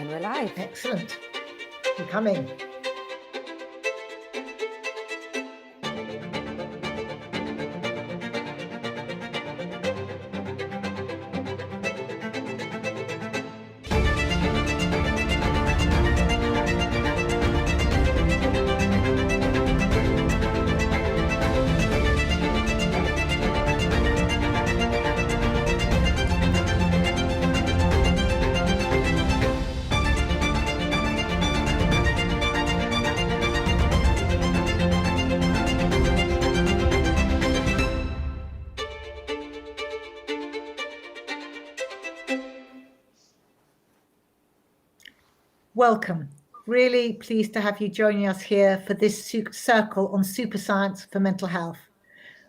And we're live. Excellent. You're coming. Welcome. Really pleased to have you joining us here for this circle on super science for mental health.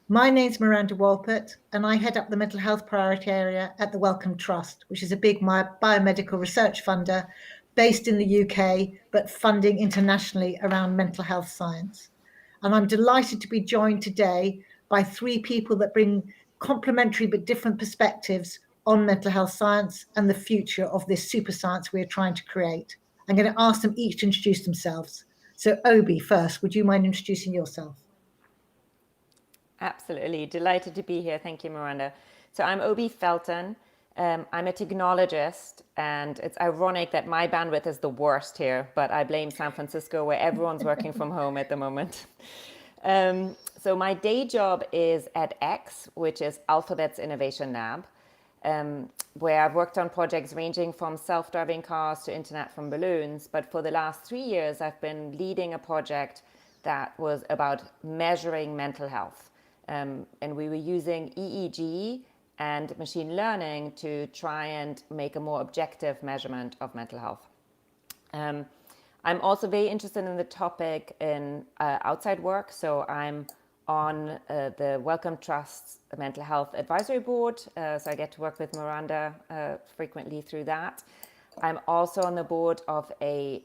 My name's Miranda Walpert, and I head up the mental health priority area at the Wellcome Trust, which is a big biomedical research funder based in the UK, but funding internationally around mental health science. And I'm delighted to be joined today by three people that bring complementary but different perspectives on mental health science and the future of this super science we are trying to create. I'm going to ask them each to introduce themselves. So Obi, first, would you mind introducing yourself? Absolutely. Delighted to be here. Thank you, Miranda. So I'm Obi Felton. I'm a technologist, and it's ironic that my bandwidth is the worst here, but I blame San Francisco, where everyone's working from home at the moment. So my day job is at X, which is Alphabet's innovation lab, where I've worked on projects ranging from self-driving cars to internet from balloons. But for the last 3 years, I've been leading a project that was about measuring mental health. And we were using EEG and machine learning to try and make a more objective measurement of mental health. I'm also very interested in the topic in outside work. So I'm on the Wellcome Trust's Mental Health Advisory Board. So I get to work with Miranda frequently through that. I'm also on the board of a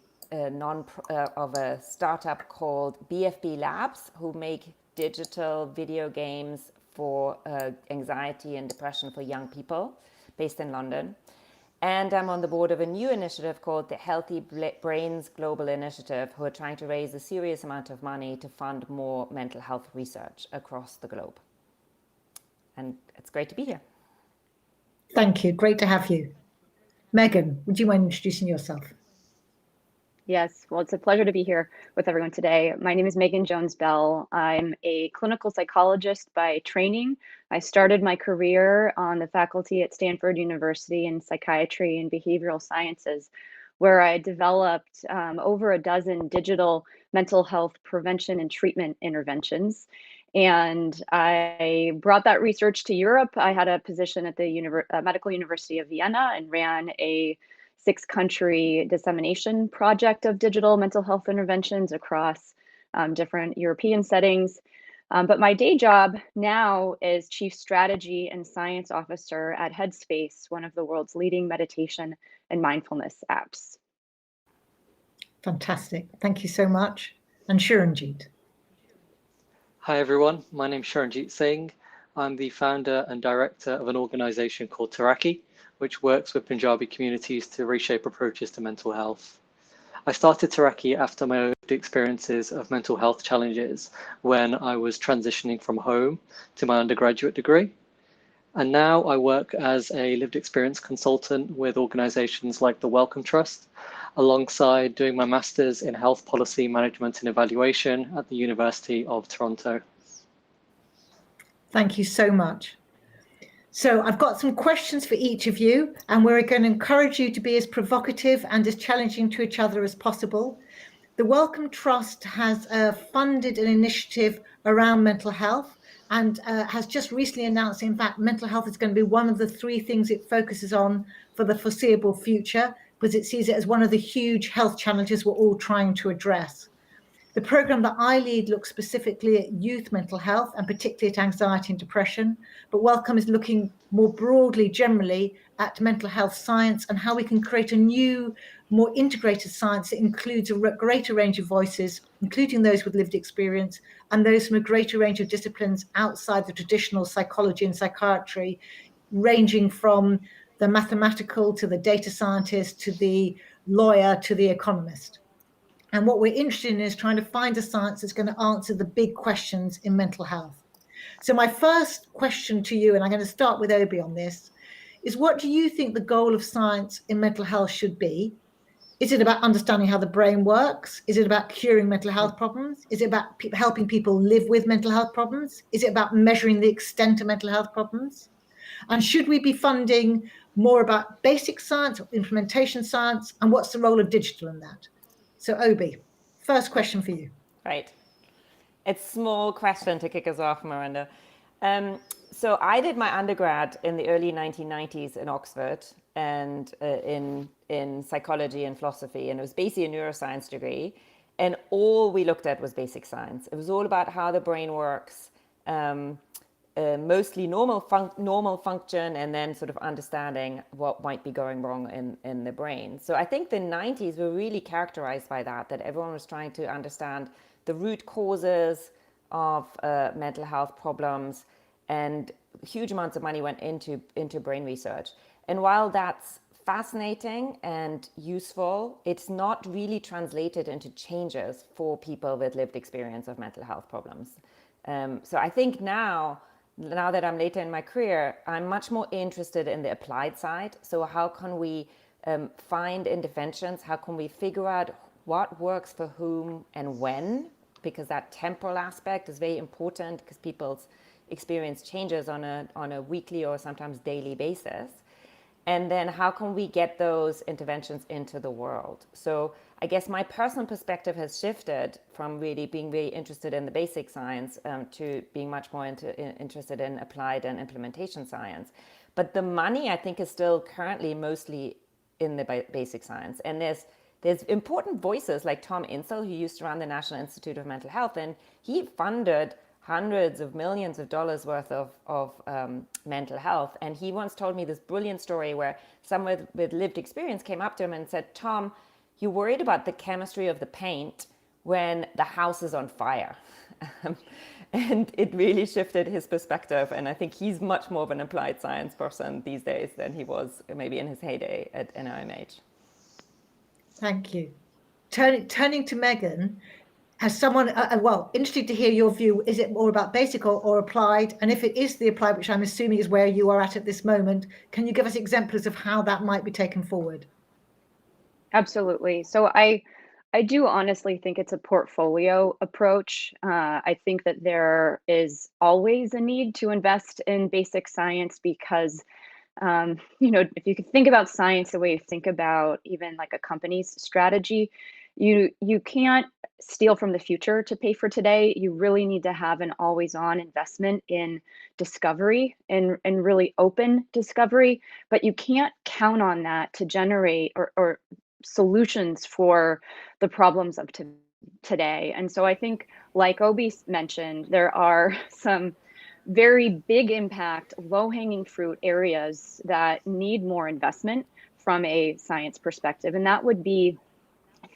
startup called BFB Labs, who make digital video games for anxiety and depression for young people, based in London. And I'm on the board of a new initiative called the Healthy Brains Global Initiative, who are trying to raise a serious amount of money to fund more mental health research across the globe. And it's great to be here. Thank you. Great to have you. Megan, would you mind introducing yourself? Yes, well, it's a pleasure to be here with everyone today. My name is Megan Jones-Bell. I'm a clinical psychologist by training. I started my career on the faculty at Stanford University in psychiatry and behavioral sciences, where I developed over a dozen digital mental health prevention and treatment interventions. And I brought that research to Europe. I had a position at the Medical University of Vienna and ran a 6-country dissemination project of digital mental health interventions across different European settings. But my day job now is Chief Strategy and Science Officer at Headspace, one of the world's leading meditation and mindfulness apps. Fantastic. Thank you so much. And Shiranjeet. Hi, everyone. My name is Shiranjeet Singh. I'm the founder and director of an organization called Taraki, which works with Punjabi communities to reshape approaches to mental health. I started Taraki after my own experiences of mental health challenges when I was transitioning from home to my undergraduate degree. And now I work as a lived experience consultant with organizations like the Wellcome Trust, alongside doing my master's in health policy management and evaluation at the University of Toronto. Thank you so much. So I've got some questions for each of you, and we're going to encourage you to be as provocative and as challenging to each other as possible. The Wellcome Trust has funded an initiative around mental health and has just recently announced, in fact, mental health is going to be one of the 3 things it focuses on for the foreseeable future, because it sees it as one of the huge health challenges we're all trying to address. The program that I lead looks specifically at youth mental health and particularly at anxiety and depression, but Wellcome is looking more broadly, generally, at mental health science and how we can create a new, more integrated science that includes a greater range of voices, including those with lived experience and those from a greater range of disciplines outside the traditional psychology and psychiatry, ranging from the mathematical to the data scientist to the lawyer to the economist. And what we're interested in is trying to find a science that's going to answer the big questions in mental health. So my first question to you, and I'm going to start with Obi on this, is what do you think the goal of science in mental health should be? Is it about understanding how the brain works? Is it about curing mental health problems? Is it about helping people live with mental health problems? Is it about measuring the extent of mental health problems? And should we be funding more about basic science or implementation science? And what's the role of digital in that? So Obi, first question for you. Right. It's a small question to kick us off, Miranda. So I did my undergrad in the early 1990s in Oxford and in psychology and philosophy, and it was basically a neuroscience degree. And all we looked at was basic science. It was all about how the brain works, mostly normal function, and then sort of understanding what might be going wrong in the brain. So I think the 90s were really characterized by that everyone was trying to understand the root causes of mental health problems, and huge amounts of money went into brain research. And while that's fascinating and useful, it's not really translated into changes for people with lived experience of mental health problems. So I think now that I'm later in my career, I'm much more interested in the applied side. So how can we find interventions? How can we figure out what works for whom and when? Because that temporal aspect is very important because people's experience changes on a weekly or sometimes daily basis. And then how can we get those interventions into the world? So I guess my personal perspective has shifted from really being very interested in the basic science to being much more interested in applied and implementation science. But the money, I think, is still currently mostly in the basic science. And there's important voices like Tom Insel, who used to run the National Institute of Mental Health, and he funded hundreds of millions of dollars worth of mental health. And he once told me this brilliant story where someone with lived experience came up to him and said, Tom, you're worried about the chemistry of the paint when the house is on fire. And it really shifted his perspective. And I think he's much more of an applied science person these days than he was maybe in his heyday at NIMH. Thank you. Turning to Megan, as someone, well, interested to hear your view. Is it more about basic or applied? And if it is the applied, which I'm assuming is where you are at this moment, can you give us examples of how that might be taken forward? Absolutely. So I do honestly think it's a portfolio approach. I think that there is always a need to invest in basic science because if you could think about science the way you think about even like a company's strategy, you can't steal from the future to pay for today. You really need to have an always-on investment in discovery and really open discovery, but you can't count on that to generate or solutions for the problems of today. And so I think, like Obi mentioned, there are some very big impact, low-hanging fruit areas that need more investment from a science perspective. And that would be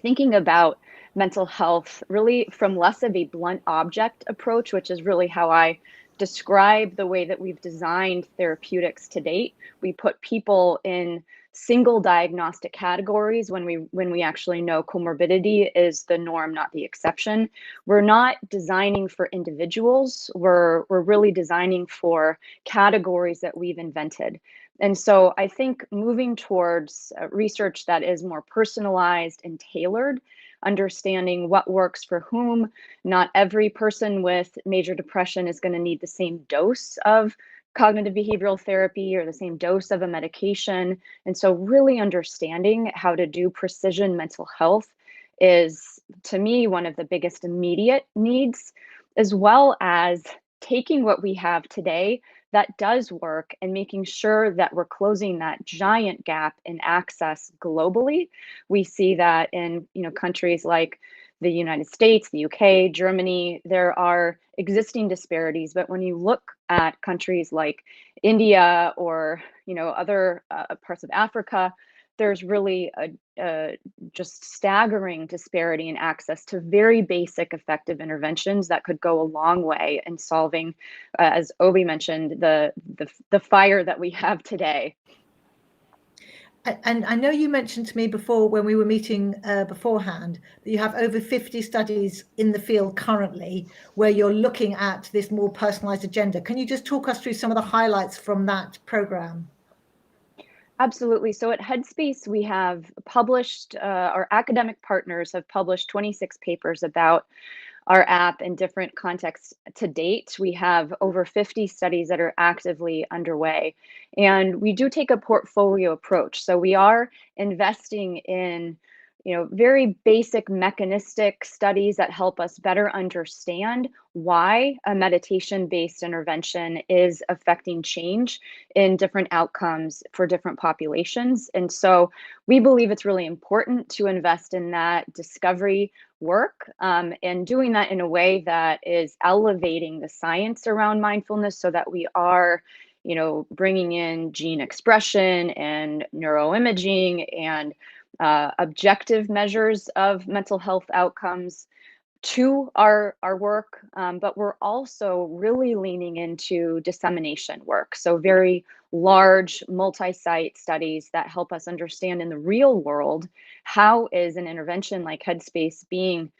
thinking about mental health really from less of a blunt object approach, which is really how I describe the way that we've designed therapeutics to date. We put people in single diagnostic categories when we actually know comorbidity is the norm, not the exception. We're not designing for individuals. We're really designing for categories that we've invented. And so I think moving towards research that is more personalized and tailored, understanding what works for whom. Not every person with major depression is going to need the same dose of cognitive behavioral therapy or the same dose of a medication. And so really understanding how to do precision mental health is, to me, one of the biggest immediate needs, as well as taking what we have today that does work and making sure that we're closing that giant gap in access globally. We see that in countries like the United States, the UK, Germany, there are existing disparities. But when you look at countries like India or other parts of Africa, there's really a just staggering disparity in access to very basic effective interventions that could go a long way in solving, as Obi mentioned, the fire that we have today. And I know you mentioned to me before when we were meeting beforehand that you have over 50 studies in the field currently where you're looking at this more personalized agenda. Can you just talk us through some of the highlights from that program? Absolutely. So at Headspace, we have published, our academic partners have published 26 papers about our app in different contexts to date. We have over 50 studies that are actively underway. And we do take a portfolio approach. So we are investing in very basic mechanistic studies that help us better understand why a meditation-based intervention is affecting change in different outcomes for different populations. And so we believe it's really important to invest in that discovery work, and doing that in a way that is elevating the science around mindfulness so that we are bringing in gene expression and neuroimaging and objective measures of mental health outcomes to our work, but we're also really leaning into dissemination work. So very large multi-site studies that help us understand in the real world, how is an intervention like Headspace being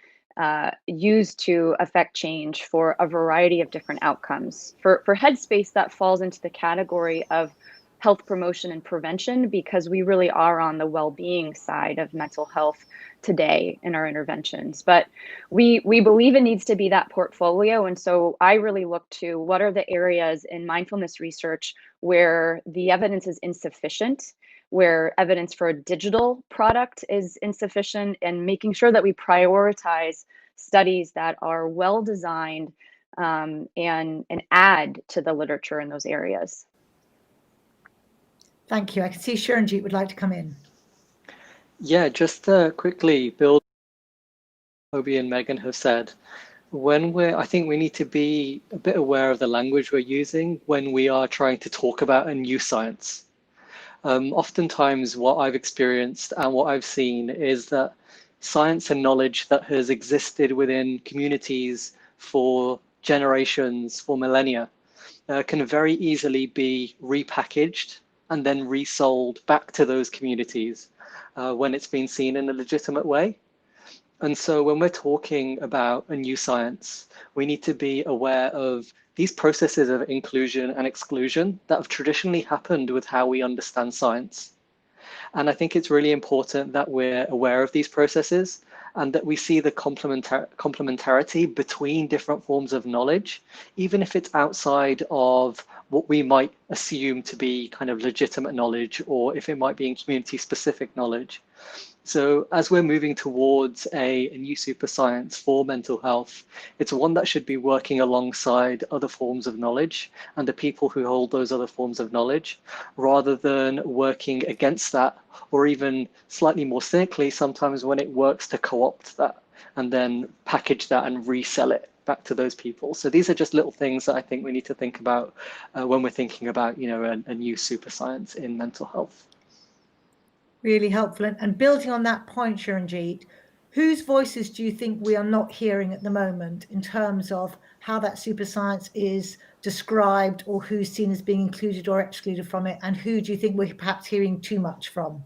used to affect change for a variety of different outcomes. For Headspace, that falls into the category of health promotion and prevention because we really are on the well-being side of mental health today in our interventions. But we believe it needs to be that portfolio. And so I really look to what are the areas in mindfulness research where the evidence is insufficient, where evidence for a digital product is insufficient, and making sure that we prioritize studies that are well designed, and add to the literature in those areas. Thank you. I can see Sharanjeet would like to come in. Yeah, just to quickly build what Obi and Megan have said. I think we need to be a bit aware of the language we're using when we are trying to talk about a new science. Oftentimes, what I've experienced and what I've seen is that science and knowledge that has existed within communities for generations, for millennia, can very easily be repackaged and then resold back to those communities when it's been seen in a legitimate way. And so when we're talking about a new science, we need to be aware of these processes of inclusion and exclusion that have traditionally happened with how we understand science. And I think it's really important that we're aware of these processes and that we see the complementarity between different forms of knowledge, even if it's outside of what we might assume to be kind of legitimate knowledge, or if it might be in community specific knowledge. So as we're moving towards a new super science for mental health, it's one that should be working alongside other forms of knowledge and the people who hold those other forms of knowledge, rather than working against that, or even slightly more cynically, sometimes when it works to co-opt that and then package that and resell it back to those people. So these are just little things that I think we need to think about when we're thinking about, a new super science in mental health. Really helpful. And building on that point, Sharanjeet, whose voices do you think we are not hearing at the moment in terms of how that super science is described, or who's seen as being included or excluded from it? And who do you think we're perhaps hearing too much from?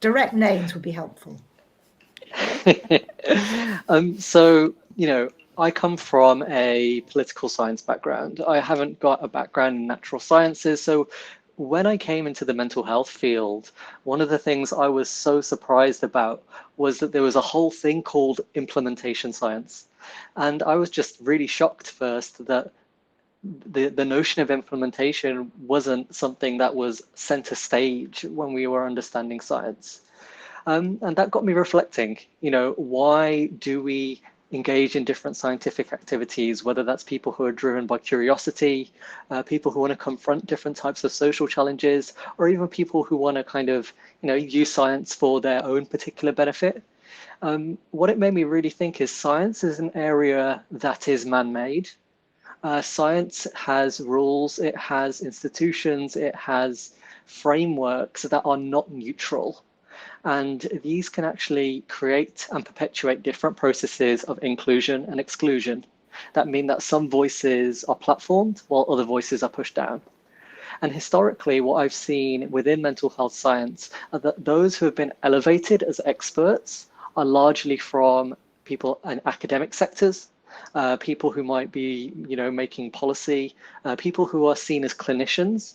Direct names would be helpful. So, I come from a political science background. I haven't got a background in natural sciences. So when I came into the mental health field, one of the things I was so surprised about was that there was a whole thing called implementation science. And I was just really shocked first that the notion of implementation wasn't something that was center stage when we were understanding science. And that got me reflecting, why do we engage in different scientific activities, whether that's people who are driven by curiosity, people who want to confront different types of social challenges, or even people who want to kind of, use science for their own particular benefit. What it made me really think is science is an area that is man-made. Science has rules, it has institutions, it has frameworks that are not neutral. And these can actually create and perpetuate different processes of inclusion and exclusion that mean that some voices are platformed while other voices are pushed down. And historically, what I've seen within mental health science are that those who have been elevated as experts are largely from people in academic sectors, people who might be, making policy, people who are seen as clinicians.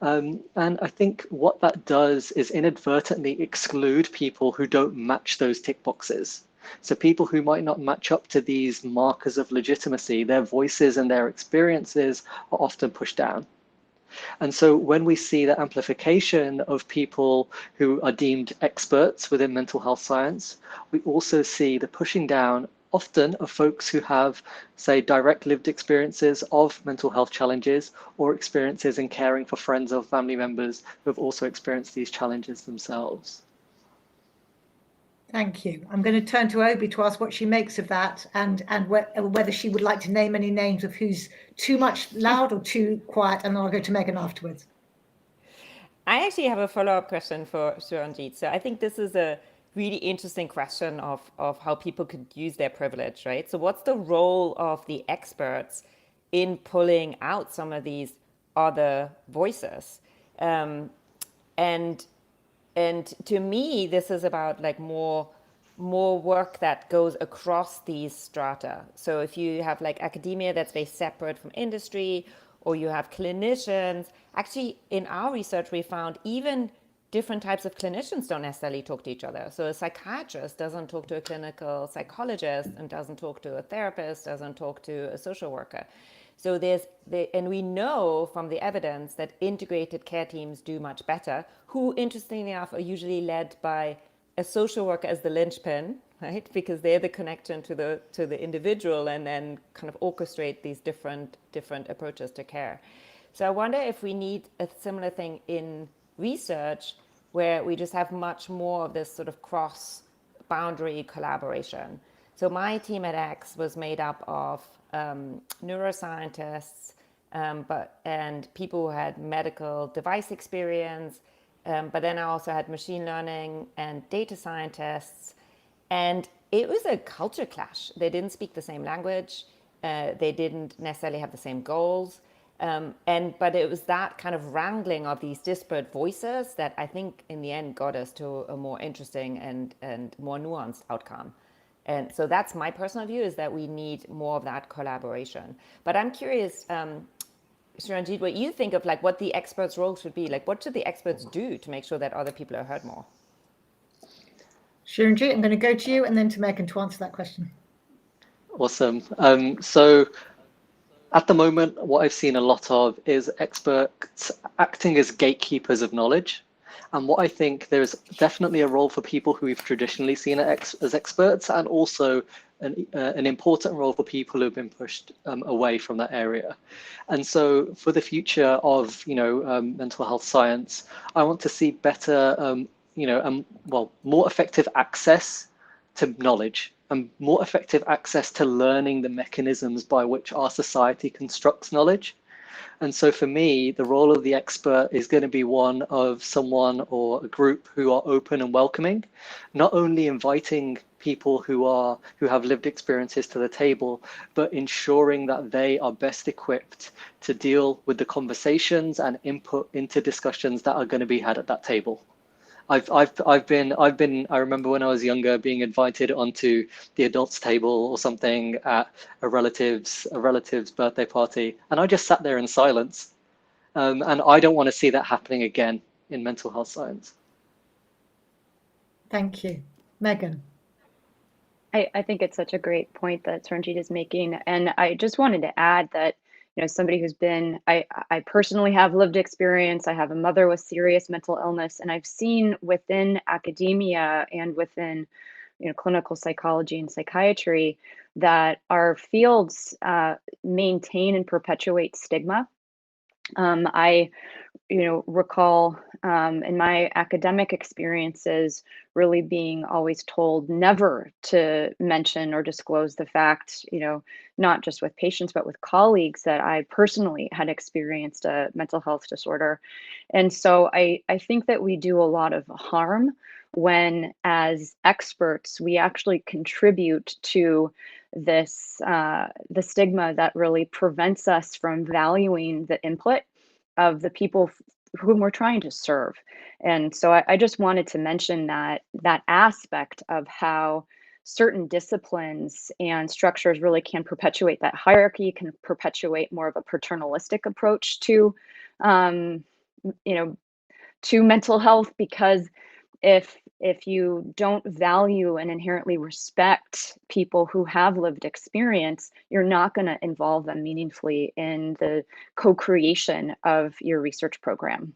And I think what that does is inadvertently exclude people who don't match those tick boxes. So people who might not match up to these markers of legitimacy, their voices and their experiences are often pushed down. And so when we see the amplification of people who are deemed experts within mental health science, we also see the pushing down often of folks who have, say, direct lived experiences of mental health challenges or experiences in caring for friends or family members who have also experienced these challenges themselves. Thank you. I'm going to turn to Obi to ask what she makes of that, and whether she would like to name any names of who's too much loud or too quiet, and then I'll go to Megan afterwards. I actually have a follow-up question for Suranjit. So I think this is a really interesting question of how people could use their privilege, right? So what's the role of the experts in pulling out some of these other voices? And to me, this is about like more work that goes across these strata. So if you have like academia that's very separate from industry, or you have clinicians, actually in our research we found even different types of clinicians don't necessarily talk to each other. So a psychiatrist doesn't talk to a clinical psychologist, and doesn't talk to a therapist, doesn't talk to a social worker. So and we know from the evidence that integrated care teams do much better, who interestingly enough are usually led by a social worker as the linchpin, right? Because they're the connection to the individual, and then kind of orchestrate these different approaches to care. So I wonder if we need a similar thing in research, where we just have much more of this sort of cross-boundary collaboration. So my team at X was made up of neuroscientists, and people who had medical device experience, but then I also had machine learning and data scientists. And it was a culture clash. They didn't speak the same language. They didn't necessarily have the same goals. But it was that kind of wrangling of these disparate voices that I think in the end got us to a more interesting and more nuanced outcome. And so that's my personal view, is that we need more of that collaboration. But I'm curious, Suranjit, what you think of like what the experts' role should be. Like, what should the experts do to make sure that other people are heard more? Shirinjit, I'm going to go to you and then to Megan to answer that question. Awesome. So at the moment, what I've seen a lot of is experts acting as gatekeepers of knowledge. And what I think there's definitely a role for people who we've traditionally seen as experts, and also an important role for people who've been pushed away from that area. And so for the future of mental health science, I want to see better, more effective access to knowledge, and more effective access to learning the mechanisms by which our society constructs knowledge. And so for me, the role of the expert is going to be one of someone or a group who are open and welcoming, not only inviting people who have lived experiences to the table, but ensuring that they are best equipped to deal with the conversations and input into discussions that are going to be had at that table. I remember when I was younger being invited onto the adults table or something at a relative's birthday party, and I just sat there in silence. And I don't want to see that happening again in mental health science. Thank you. Megan. I think it's such a great point that Suranjit is making. And I just wanted to add that, somebody who's I personally have lived experience. I have a mother with serious mental illness, and I've seen within academia and within, clinical psychology and psychiatry that our fields maintain and perpetuate stigma. I recall in my academic experiences really being always told never to mention or disclose the fact, not just with patients, but with colleagues, that I personally had experienced a mental health disorder. And so I think that we do a lot of harm when, as experts, we actually contribute to the stigma that really prevents us from valuing the input of the people whom we're trying to serve. And so I just wanted to mention that aspect of how certain disciplines and structures really can perpetuate that hierarchy, can perpetuate more of a paternalistic approach to, um, you know, to mental health, because if you don't value and inherently respect people who have lived experience, you're not going to involve them meaningfully in the co-creation of your research program.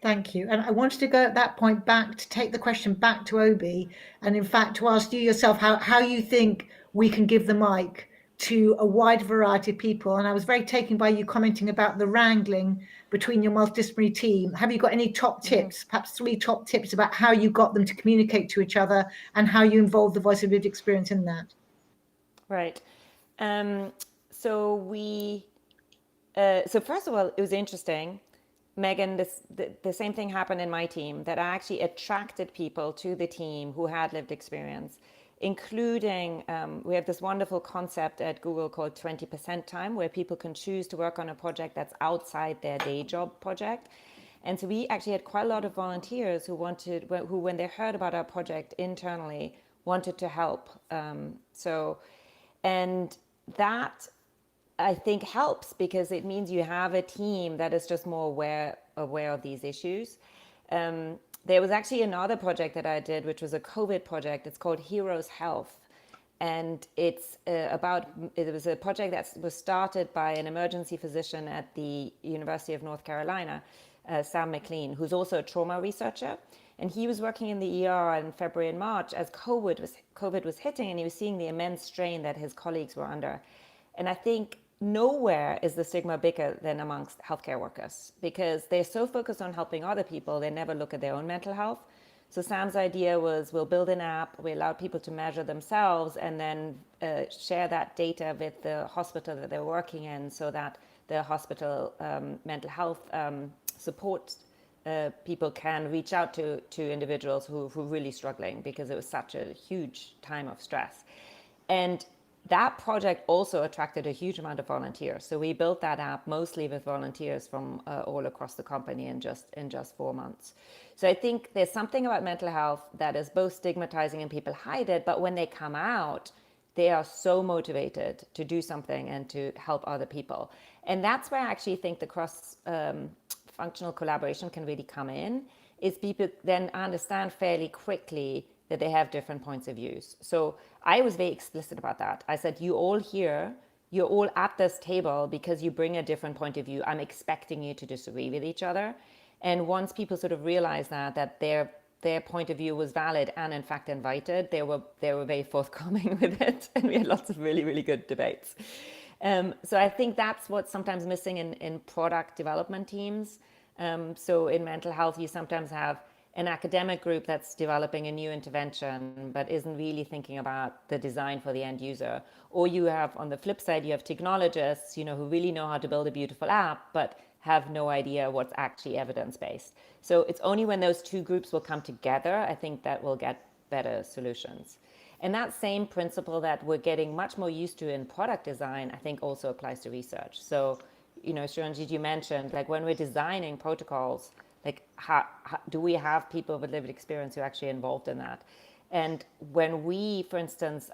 Thank you. And I wanted to go at that point back to take the question back to Obi, and in fact to ask you yourself how you think we can give the mic to a wide variety of people. And I was very taken by you commenting about the wrangling between your multidisciplinary team. Have you got any top tips, perhaps 3 top tips about how you got them to communicate to each other and how you involved the voice of lived experience in that? Right. So so first of all, it was interesting. Megan, the same thing happened in my team, that I actually attracted people to the team who had lived experience, including, we have this wonderful concept at Google called 20% time, where people can choose to work on a project that's outside their day job project. And so we actually had quite a lot of volunteers who when they heard about our project internally, wanted to help. And that I think helps, because it means you have a team that is just more aware of these issues. There was actually another project that I did, which was a COVID project. It's called Heroes Health. And it was a project that was started by an emergency physician at the University of North Carolina, Sam McLean, who's also a trauma researcher. And he was working in the ER in February and March as COVID was hitting, and he was seeing the immense strain that his colleagues were under. And I think nowhere is the stigma bigger than amongst healthcare workers, because they're so focused on helping other people, they never look at their own mental health. So Sam's idea was, we'll build an app, we allow people to measure themselves, and then share that data with the hospital that they're working in, so that the hospital mental health support people can reach out to individuals who are really struggling, because it was such a huge time of stress. And that project also attracted a huge amount of volunteers. So we built that app mostly with volunteers from all across the company in just 4 months. So I think there's something about mental health that is both stigmatizing and people hide it, but when they come out, they are so motivated to do something and to help other people. And that's where I actually think the cross functional collaboration can really come in, is people then understand fairly quickly that they have different points of views. So I was very explicit about that. I said, you're all at this table because you bring a different point of view. I'm expecting you to disagree with each other. And once people sort of realized that their point of view was valid and in fact invited, they were very forthcoming with it. And we had lots of really, really good debates. So I think that's what's sometimes missing in product development teams. So in mental health, you sometimes have an academic group that's developing a new intervention but isn't really thinking about the design for the end user. Or you have, on the flip side, you have technologists, who really know how to build a beautiful app but have no idea what's actually evidence-based. So it's only when those two groups will come together, I think, that we'll get better solutions. And that same principle that we're getting much more used to in product design, I think also applies to research. So, Shiranjit, you mentioned, like, when we're designing protocols, like, how do we have people with lived experience who are actually involved in that? And when we, for instance,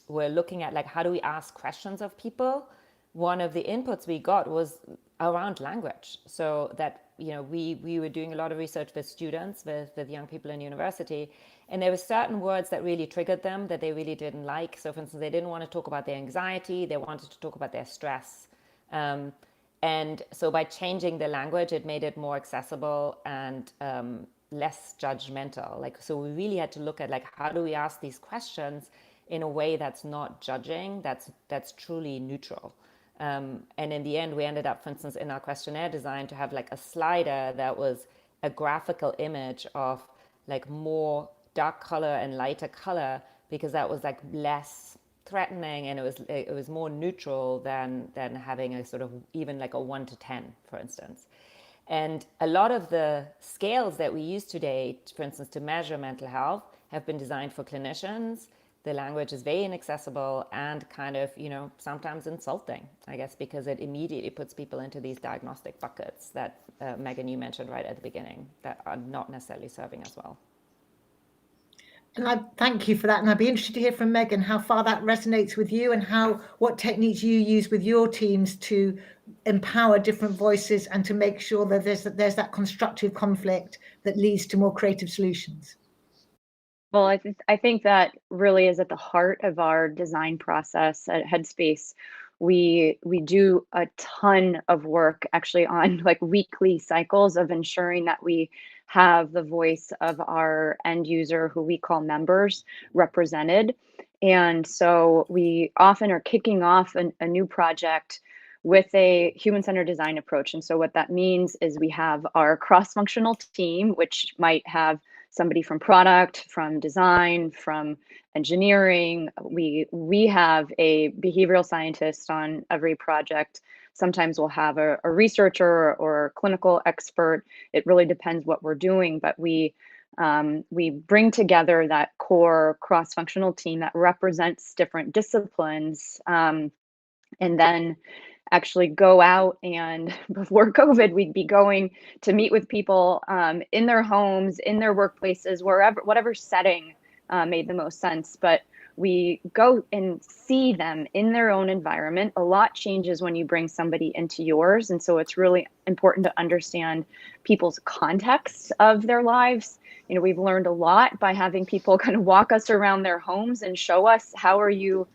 were looking at, like, how do we ask questions of people, one of the inputs we got was around language. So that, we were doing a lot of research with students, with young people in university, and there were certain words that really triggered them that they really didn't like. So, for instance, they didn't want to talk about their anxiety, they wanted to talk about their stress. And so by changing the language, it made it more accessible and less judgmental. Like, so we really had to look at, like, how do we ask these questions in a way that's not judging, that's truly neutral. And in the end, we ended up, for instance, in our questionnaire design, to have like a slider that was a graphical image of like more dark color and lighter color, because that was like less threatening, and it was more neutral than having a sort of even like a 1 to 10, for instance. And a lot of the scales that we use today, for instance, to measure mental health, have been designed for clinicians, the language is very inaccessible and kind of, sometimes insulting, I guess, because it immediately puts people into these diagnostic buckets that Megan, you mentioned right at the beginning, that are not necessarily serving us well. And I thank you for that. And I'd be interested to hear from Megan how far that resonates with you and what techniques you use with your teams to empower different voices and to make sure that there's that constructive conflict that leads to more creative solutions. Well, I think that really is at the heart of our design process at Headspace. We do a ton of work actually on like weekly cycles of ensuring that we have the voice of our end user, who we call members, represented. And so we often are kicking off a new project with a human-centered design approach. And so what that means is we have our cross-functional team, which might have somebody from product, from design, from engineering. We have a behavioral scientist on every project. Sometimes we'll have a researcher or a clinical expert. It really depends what we're doing, but we bring together that core cross-functional team that represents different disciplines, and then actually go out, and before COVID, we'd be going to meet with people in their homes, in their workplaces, wherever, whatever setting made the most sense. But we go and see them in their own environment. A lot changes when you bring somebody into yours. And so it's really important to understand people's context of their lives. We've learned a lot by having people kind of walk us around their homes and show us, how are you,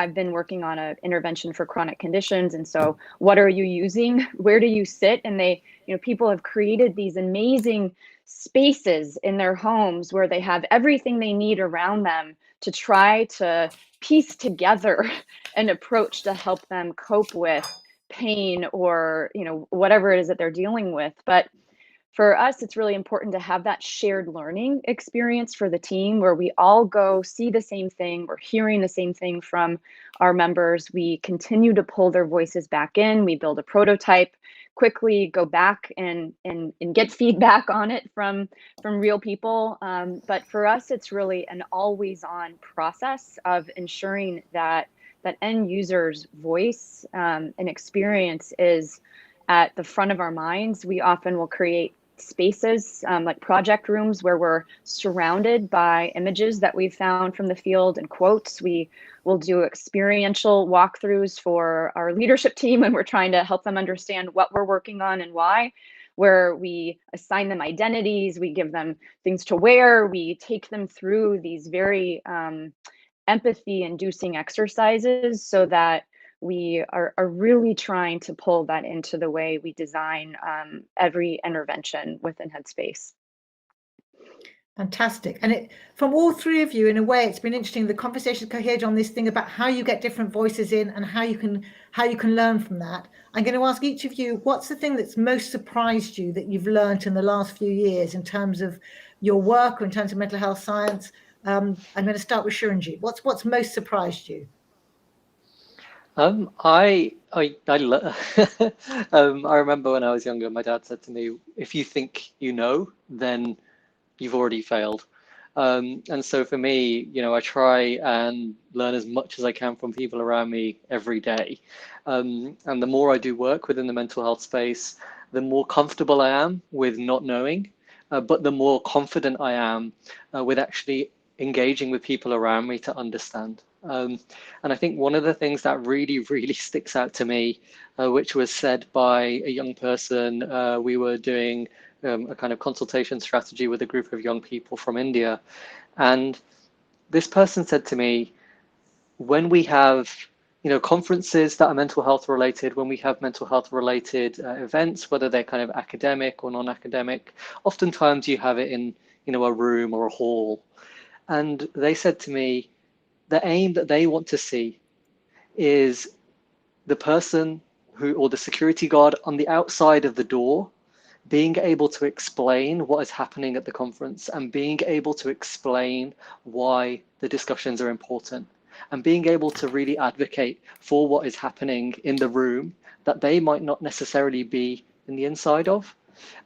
I've been working on an intervention for chronic conditions. And so what are you using? Where do you sit? And people have created these amazing spaces in their homes where they have everything they need around them to try to piece together an approach to help them cope with pain or, whatever it is that they're dealing with. But for us, it's really important to have that shared learning experience for the team where we all go see the same thing. We're hearing the same thing from our members. We continue to pull their voices back in. We build a prototype, quickly go back and get feedback on it from real people. But for us, it's really an always on process of ensuring that end user's voice and experience is at the front of our minds. We often will create spaces like project rooms where we're surrounded by images that we've found from the field and quotes. We will do experiential walkthroughs for our leadership team when we're trying to help them understand what we're working on and why, where we assign them identities, we give them things to wear, we take them through these very empathy-inducing exercises so that we are really trying to pull that into the way we design every intervention within Headspace. Fantastic. And from all three of you, in a way, it's been interesting. The conversation cohered on this thing about how you get different voices in and how you can learn from that. I'm going to ask each of you, what's the thing that's most surprised you that you've learned in the last few years in terms of your work or in terms of mental health science? I'm going to start with Shiranjeet. What's most surprised you? I remember when I was younger, my dad said to me, if you think you know, then you've already failed. And so for me, I try and learn as much as I can from people around me every day. And the more I do work within the mental health space, the more comfortable I am with not knowing, but the more confident I am with actually engaging with people around me to understand. And I think one of the things that really, really sticks out to me, which was said by a young person, we were doing a kind of consultation strategy with a group of young people from India. And this person said to me, when we have conferences that are mental health related, when we have mental health related events, whether they're kind of academic or non-academic, oftentimes you have it in a room or a hall. And they said to me, the aim that they want to see is the person or the security guard on the outside of the door being able to explain what is happening at the conference and being able to explain why the discussions are important and being able to really advocate for what is happening in the room that they might not necessarily be in the inside of.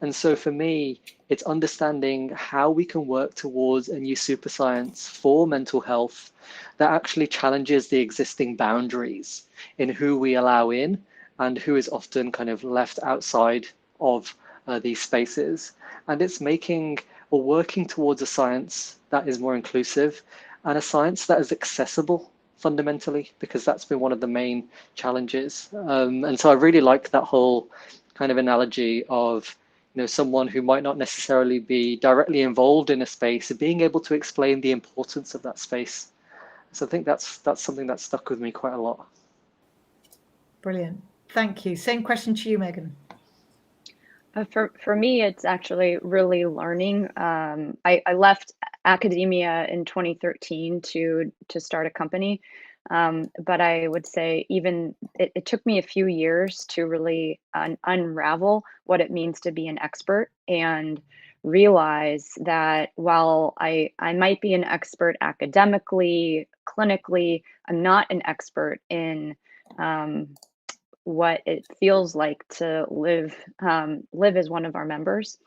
And so for me, it's understanding how we can work towards a new super science for mental health that actually challenges the existing boundaries in who we allow in and who is often kind of left outside of these spaces. And it's making or working towards a science that is more inclusive and a science that is accessible fundamentally, because that's been one of the main challenges. And so I really like that whole kind of analogy of, you know, someone who might not necessarily be directly involved in a space and being able to explain the importance of that space. So I think that's something that stuck with me quite a lot. Brilliant. Thank you. Same question to you, Megan. For me, it's actually really learning. I left academia in 2013 to start a company, but I would say even it took me a few years to really unravel what it means to be an expert and realize that while I might be an expert academically, clinically, I'm not an expert in what it feels like to live as one of our members,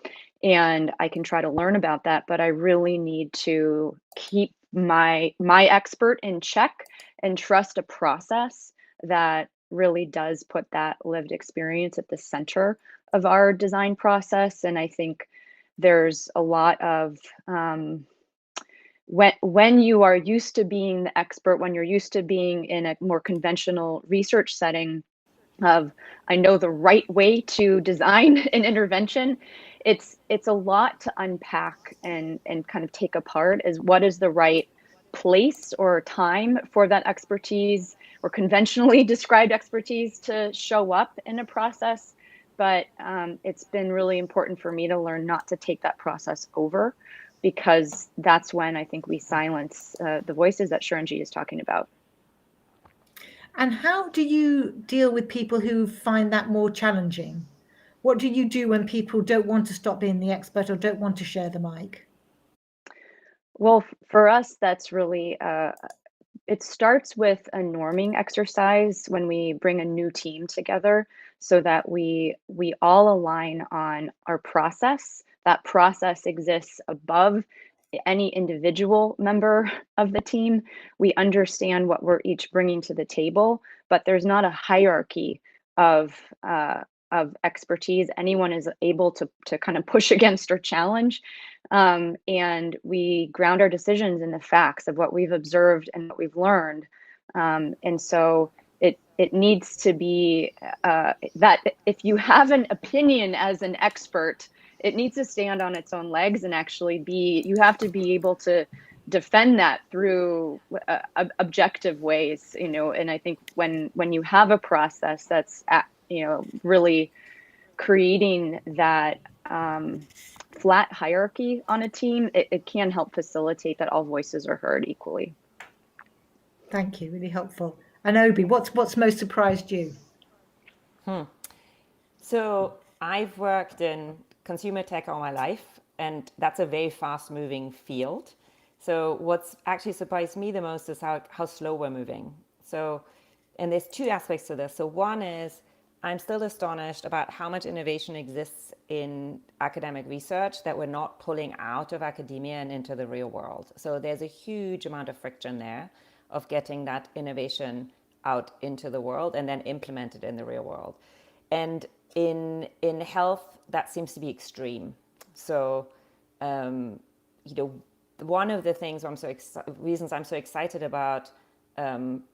and I can try to learn about that, but I really need to keep my expert in check and trust a process that really does put that lived experience at the center of our design process. And I think there's a lot of when you are used to being the expert, when you're used to being in a more conventional research setting of I know the right way to design an intervention, it's a lot to unpack and kind of take apart is what is the right place or time for that expertise or conventionally described expertise to show up in a process. But it's been really important for me to learn not to take that process over, because that's when I think we silence the voices that Sharanjit is talking about. And how do you deal with people who find that more challenging? What do you do when people don't want to stop being the expert or don't want to share the mic? Well, for us, that's really it starts with a norming exercise when we bring a new team together, so that we all align on our process. That process exists above any individual member of the team. We understand what we're each bringing to the table, but there's not a hierarchy of expertise. Anyone is able to kind of push against or challenge, and we ground our decisions in the facts of what we've observed and what we've learned. And so it needs to be that if you have an opinion as an expert, it needs to stand on its own legs and actually you have to be able to defend that through objective ways, you know. And I think when you have a process that's really creating that flat hierarchy on a team, it can help facilitate that all voices are heard equally. Thank you, really helpful. And Obi, what's most surprised you? So I've worked in consumer tech all my life, and that's a very fast-moving field. So what's actually surprised me the most is how slow we're moving. So, and there's two aspects to this. So one is I'm still astonished about how much innovation exists in academic research that we're not pulling out of academia and into the real world. So there's a huge amount of friction there of getting that innovation out into the world and then implemented in the real world. And in health, that seems to be extreme. So, one of the things reasons I'm so excited about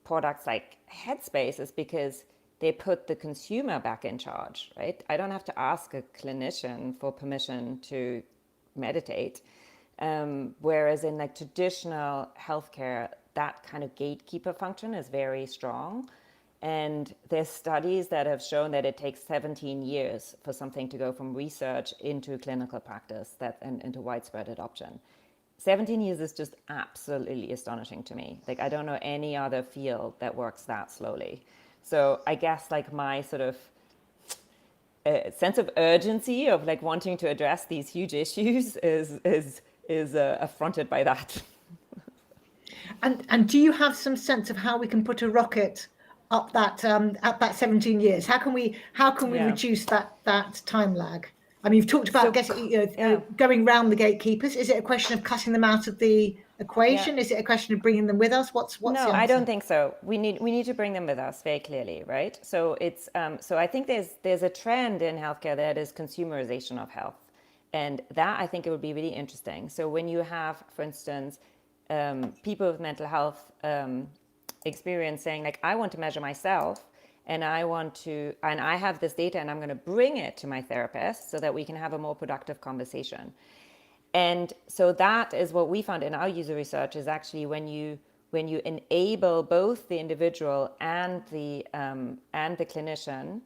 products like Headspace is because they put the consumer back in charge, right? I don't have to ask a clinician for permission to meditate. Whereas in like traditional healthcare, that kind of gatekeeper function is very strong. And there's studies that have shown that it takes 17 years for something to go from research into clinical practice and into widespread adoption. 17 years is just absolutely astonishing to me. Like, I don't know any other field that works that slowly. So I guess like my sort of sense of urgency of like wanting to address these huge issues is affronted by that. And do you have some sense of how we can put a rocket up that at that 17 years? How can we reduce that time lag? I mean, you've talked about So, going round the gatekeepers. Is it a question of cutting them out of the equation? Is it a question of bringing them with us? What's No, the answer? I don't think so. We need to bring them with us very clearly, right? So it's so I think there's a trend in healthcare that is consumerization of health, and that I think it would be really interesting. So when you have, for instance, people with mental health experience saying like, I want to measure myself, and I have this data, and I'm going to bring it to my therapist so that we can have a more productive conversation. And so that is what we found in our user research is actually when you enable both the individual and the clinician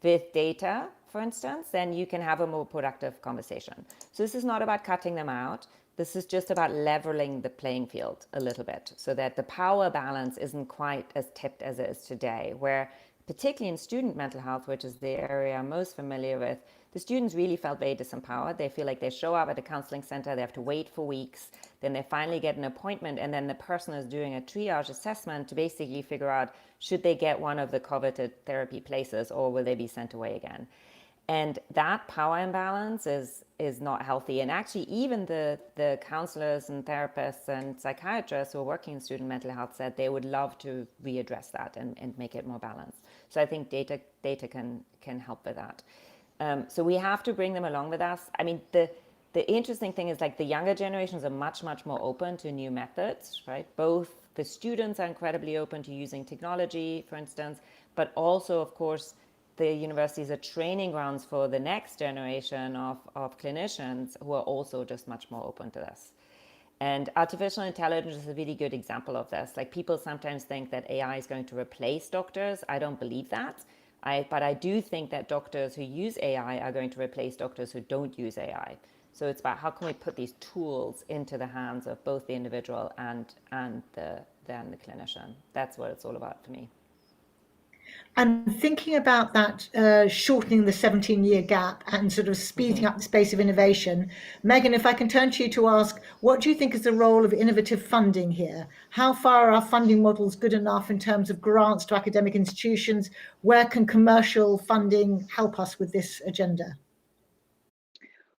with data, for instance, then you can have a more productive conversation. So this is not about cutting them out. This is just about leveling the playing field a little bit so that the power balance isn't quite as tipped as it is today, where particularly in student mental health, which is the area I'm most familiar with, the students really felt very disempowered. They feel like they show up at a counseling center, they have to wait for weeks, then they finally get an appointment, and then the person is doing a triage assessment to basically figure out should they get one of the coveted therapy places or will they be sent away again. And that power imbalance is not healthy. And actually, even the counselors and therapists and psychiatrists who are working in student mental health said they would love to readdress that and make it more balanced. So I think data can help with that. So we have to bring them along with us. I mean, the interesting thing is like the younger generations are much more open to new methods, right? Both the students are incredibly open to using technology, for instance, but also, of course, the universities are training grounds for the next generation of clinicians who are also just much more open to this. And artificial intelligence is a really good example of this. Like people sometimes think that AI is going to replace doctors. I don't believe that. But I do think that doctors who use AI are going to replace doctors who don't use AI. So it's about how can we put these tools into the hands of both the individual and the clinician. That's what it's all about for me. And thinking about that, shortening the 17-year gap and sort of speeding up the space of innovation, Megan, if I can turn to you to ask, what do you think is the role of innovative funding here? How far are our funding models good enough in terms of grants to academic institutions? Where can commercial funding help us with this agenda?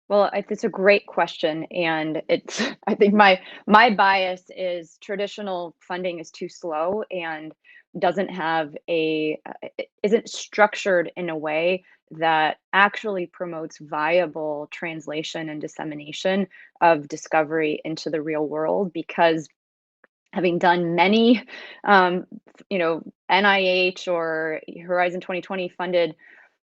Well, it's a great question, and it's I think my bias is traditional funding is too slow and doesn't have isn't structured in a way that actually promotes viable translation and dissemination of discovery into the real world. Because having done many, um, NIH or Horizon 2020 funded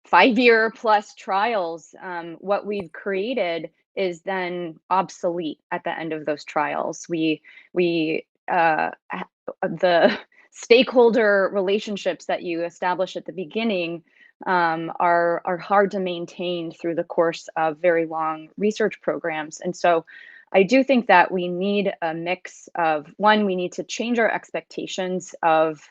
5-year plus trials, what we've created is then obsolete at the end of those trials. The stakeholder relationships that you establish at the beginning are hard to maintain through the course of very long research programs. And so I do think that we need a mix of one, we need to change our expectations of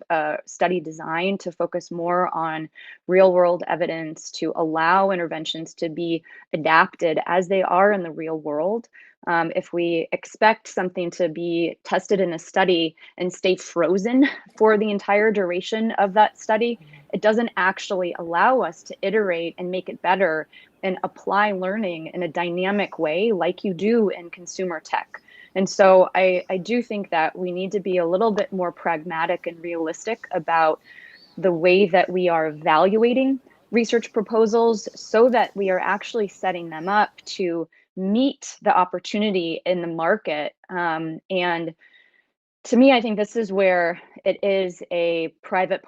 study design to focus more on real world evidence to allow interventions to be adapted as they are in the real world. If we expect something to be tested in a study and stay frozen for the entire duration of that study, it doesn't actually allow us to iterate and make it better and apply learning in a dynamic way like you do in consumer tech. And so I do think that we need to be a little bit more pragmatic and realistic about the way that we are evaluating research proposals so that we are actually setting them up to meet the opportunity in the market. And to me, I think this is where it is a public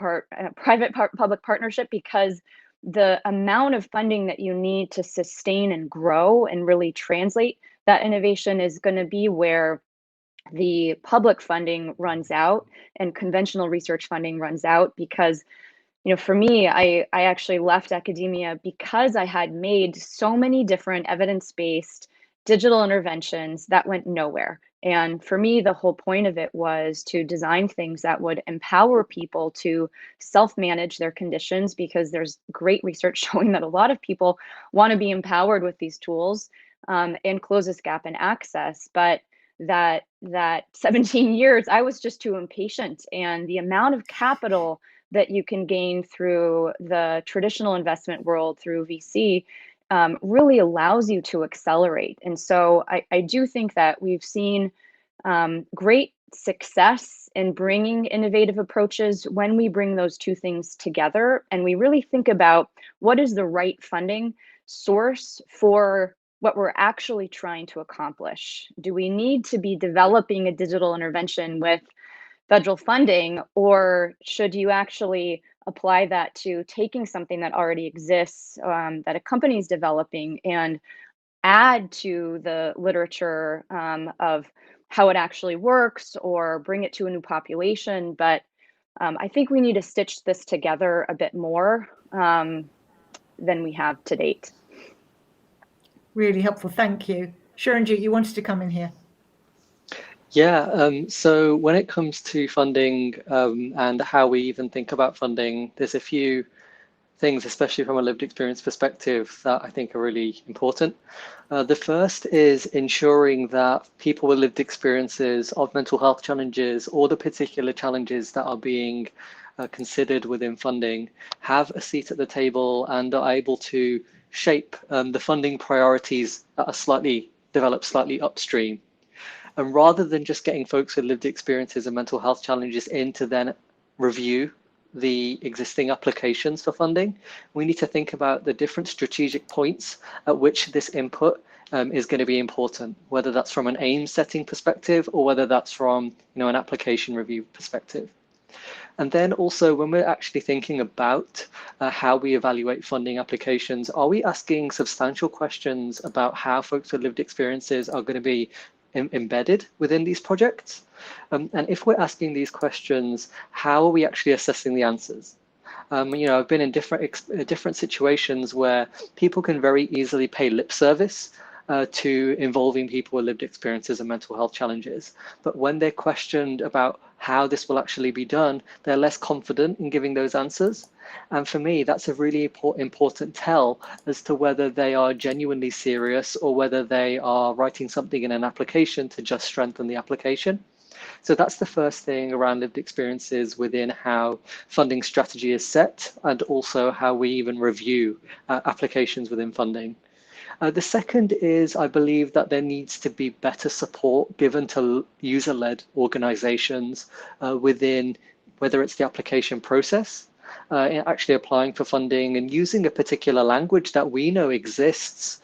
partnership, because the amount of funding that you need to sustain and grow and really translate that innovation is going to be where the public funding runs out and conventional research funding runs out. Because for me, I actually left academia because I had made so many different evidence-based digital interventions that went nowhere. And for me, the whole point of it was to design things that would empower people to self-manage their conditions, because there's great research showing that a lot of people want to be empowered with these tools, and close this gap in access. But that 17 years, I was just too impatient, and the amount of capital that you can gain through the traditional investment world through VC really allows you to accelerate. And so I do think that we've seen great success in bringing innovative approaches when we bring those two things together and we really think about what is the right funding source for what we're actually trying to accomplish. Do we need to be developing a digital intervention with federal funding, or should you actually apply that to taking something that already exists, that a company is developing, and add to the literature of how it actually works or bring it to a new population? But I think we need to stitch this together a bit more than we have to date. Really helpful. Thank you. Sharonjit, you wanted to come in here. Yeah, so when it comes to funding and how we even think about funding, there's a few things, especially from a lived experience perspective, that I think are really important. The first is ensuring that people with lived experiences of mental health challenges or the particular challenges that are being considered within funding have a seat at the table and are able to shape the funding priorities that are developed slightly upstream. And rather than just getting folks with lived experiences and mental health challenges in to then review the existing applications for funding, we need to think about the different strategic points at which this input is going to be important, whether that's from an aim setting perspective or whether that's from an application review perspective. And then also when we're actually thinking about how we evaluate funding applications, are we asking substantial questions about how folks with lived experiences are going to be embedded within these projects? And if we're asking these questions, how are we actually assessing the answers? I've been in different situations where people can very easily pay lip service to involving people with lived experiences and mental health challenges. But when they're questioned about how this will actually be done, they're less confident in giving those answers. And for me, that's a really important tell as to whether they are genuinely serious or whether they are writing something in an application to just strengthen the application. So that's the first thing around lived experiences within how funding strategy is set and also how we even review applications within funding. The second is, I believe that there needs to be better support given to user-led organizations within, whether it's the application process, actually applying for funding and using a particular language that we know exists,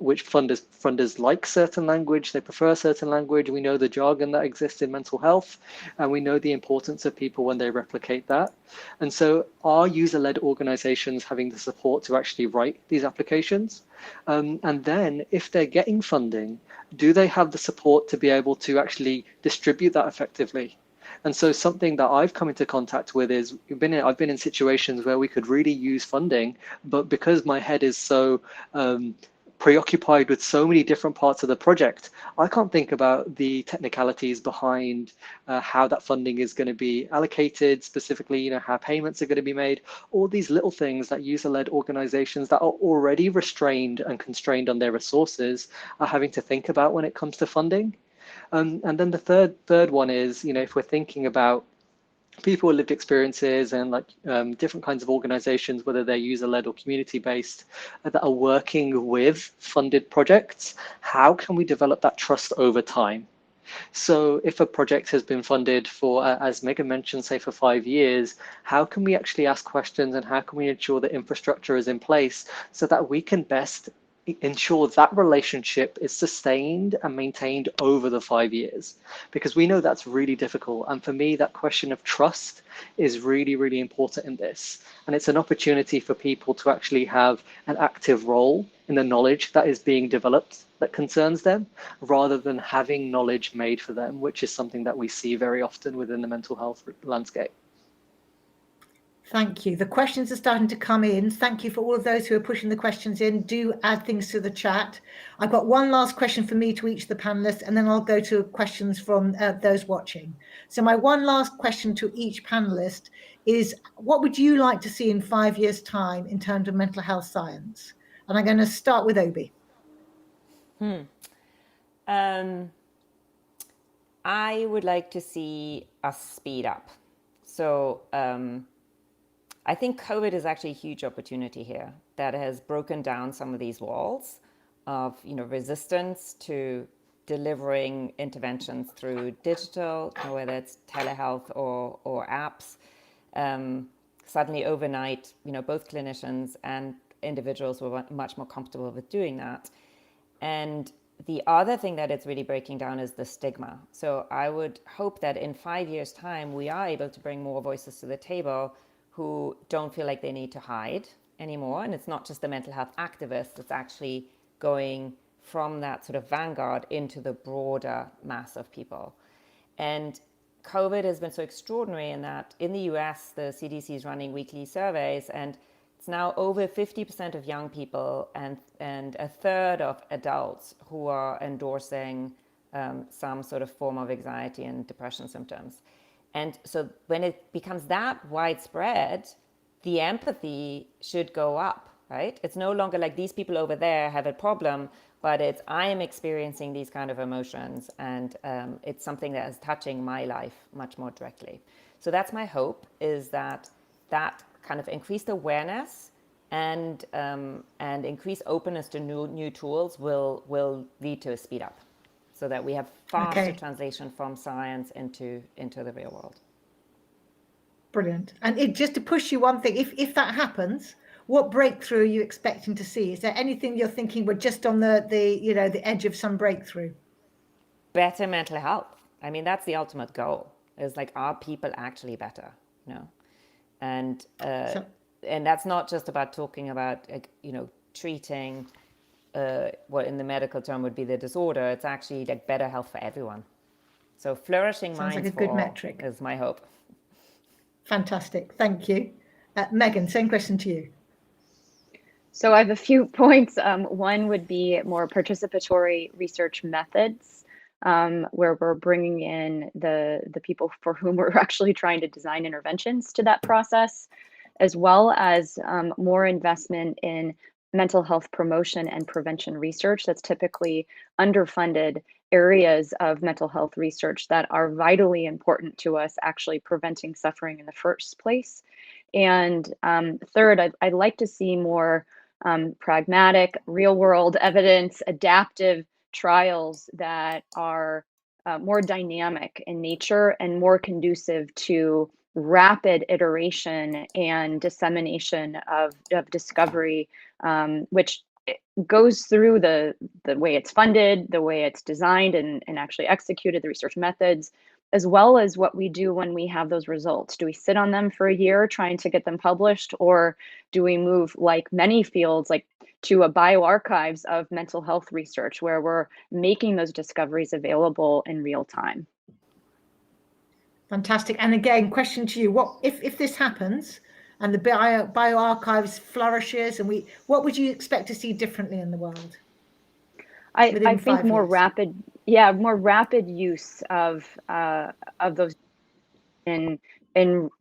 which funders like certain language, they prefer certain language. We know the jargon that exists in mental health, and we know the importance of people when they replicate that. And so are user-led organizations having the support to actually write these applications? And then if they're getting funding, do they have the support to be able to actually distribute that effectively? And so something that I've come into contact with is I've been in situations where we could really use funding, but because my head is so preoccupied with so many different parts of the project, I can't think about the technicalities behind how that funding is going to be allocated, specifically, how payments are going to be made, all these little things that user-led organizations that are already restrained and constrained on their resources are having to think about when it comes to funding. And then the third one is, if we're thinking about people with lived experiences and different kinds of organizations, whether they're user-led or community-based, that are working with funded projects, how can we develop that trust over time? So if a project has been funded for, as Megan mentioned, say for 5 years, how can we actually ask questions and how can we ensure that infrastructure is in place so that we can best ensure that relationship is sustained and maintained over the 5 years? Because we know that's really difficult. And for me, that question of trust is really, really important in this. And it's an opportunity for people to actually have an active role in the knowledge that is being developed that concerns them, rather than having knowledge made for them, which is something that we see very often within the mental health landscape. Thank you. The questions are starting to come in. Thank you for all of those who are pushing the questions in. Do add things to the chat. I've got one last question for me to each of the panelists, and then I'll go to questions from those watching. So my one last question to each panelist is, what would you like to see in 5 years' time in terms of mental health science? And I'm going to start with Obi. I would like to see us speed up. So I think COVID is actually a huge opportunity here that has broken down some of these walls of, resistance to delivering interventions through digital, whether it's telehealth or apps. Suddenly overnight, both clinicians and individuals were much more comfortable with doing that. And the other thing that it's really breaking down is the stigma. So I would hope that in 5 years' time, we are able to bring more voices to the table who don't feel like they need to hide anymore. And it's not just the mental health activists, it's actually going from that sort of vanguard into the broader mass of people. And COVID has been so extraordinary in that in the US, the CDC is running weekly surveys, and it's now over 50% of young people and a third of adults who are endorsing some sort of form of anxiety and depression symptoms. And so when it becomes that widespread, the empathy should go up, right? It's no longer like these people over there have a problem, but it's I am experiencing these kind of emotions, and it's something that is touching my life much more directly. So that's my hope, is that kind of increased awareness and increased openness to new tools will lead to a speed up, so that we have faster translation from science into the real world. Brilliant. And just to push you one thing, if that happens, what breakthrough are you expecting to see? Is there anything you're thinking we're just on the edge of some breakthrough? Better mental health. I mean, that's the ultimate goal. Is like, are people actually better? And that's not just about talking about treating what in the medical term would be the disorder. It's actually like better health for everyone. So flourishing Sounds minds like a for good all metric. is my hope. Fantastic. Thank you. Megan, same question to you. So I have a few points. One would be more participatory research methods, where we're bringing in the people for whom we're actually trying to design interventions to that process, as well as more investment in mental health promotion and prevention research. That's typically underfunded areas of mental health research that are vitally important to us actually preventing suffering in the first place. And third, I'd like to see more pragmatic, real world evidence, adaptive trials that are more dynamic in nature and more conducive to rapid iteration and dissemination of discovery, which goes through the way it's funded, the way it's designed and actually executed, the research methods, as well as what we do when we have those results. Do we sit on them for a year trying to get them published, or do we move, like many fields, like to a bioarchives of mental health research where we're making those discoveries available in real time? Fantastic. And again, question to you: what if this happens and the bioarchives flourishes, and what would you expect to see differently in the world? I think more rapid, more rapid use of those in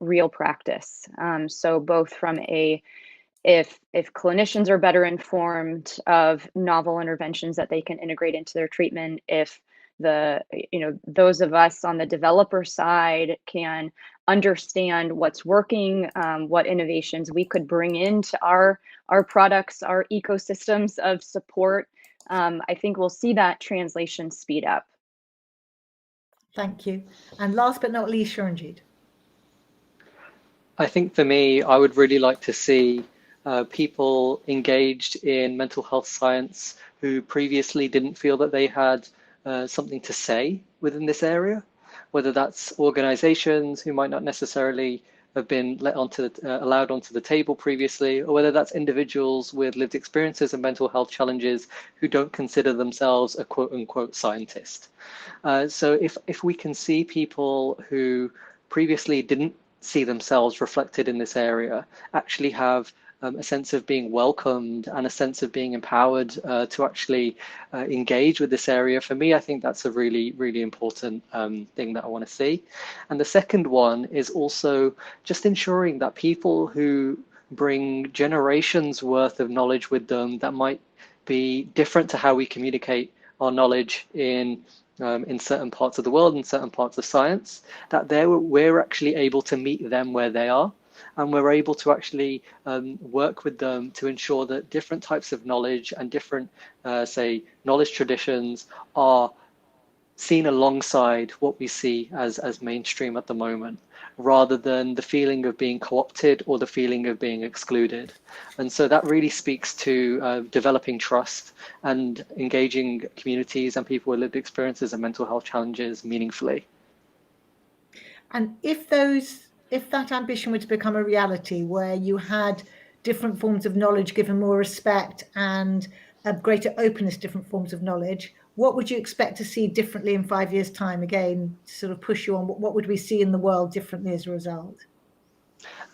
real practice. So both from if clinicians are better informed of novel interventions that they can integrate into their treatment, if those of us on the developer side can understand what's working, what innovations we could bring into our products, our ecosystems of support, I think we'll see that translation speed up. Thank you. And last but not least, Sharanjit. I think for me, I would really like to see people engaged in mental health science who previously didn't feel that they had something to say within this area, whether that's organizations who might not necessarily have been allowed onto the table previously, or whether that's individuals with lived experiences and mental health challenges who don't consider themselves a quote unquote scientist. So if we can see people who previously didn't see themselves reflected in this area actually have a sense of being welcomed and a sense of being empowered to actually engage with this area. For me, I think that's a really, really important thing that I want to see. And the second one is also just ensuring that people who bring generations worth of knowledge with them that might be different to how we communicate our knowledge in certain parts of the world, in certain parts of science, that we're actually able to meet them where they are and we're able to actually work with them to ensure that different types of knowledge and different, say, knowledge traditions are seen alongside what we see as mainstream at the moment, rather than the feeling of being co-opted or the feeling of being excluded. And so that really speaks to developing trust and engaging communities and people with lived experiences and mental health challenges meaningfully. And if that ambition were to become a reality, where you had different forms of knowledge given more respect and a greater openness to different forms of knowledge, what would you expect to see differently in 5 years' time? Again, to sort of push you on, what would we see in the world differently as a result?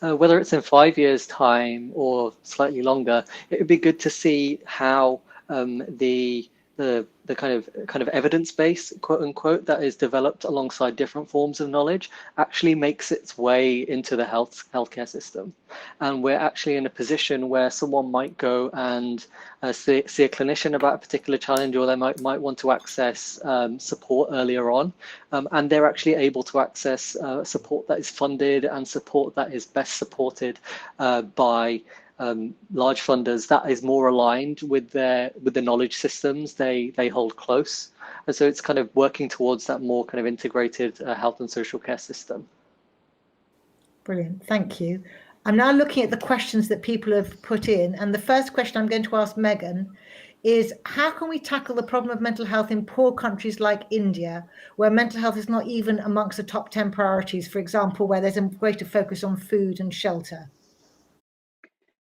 Whether it's in 5 years' time or slightly longer, it would be good to see how the kind of evidence base, quote unquote, that is developed alongside different forms of knowledge actually makes its way into the healthcare system. And we're actually in a position where someone might go and see a clinician about a particular challenge, or they might want to access support earlier on, and they're actually able to access support that is funded and support that is best supported by large funders that is more aligned with the knowledge systems they hold close. And so it's kind of working towards that more kind of integrated health and social care system. Brilliant, thank you. I'm now looking at the questions that people have put in, and the first question I'm going to ask Megan is, how can we tackle the problem of mental health in poor countries like India, where mental health is not even amongst the top 10 priorities, for example, where there's a greater focus on food and shelter?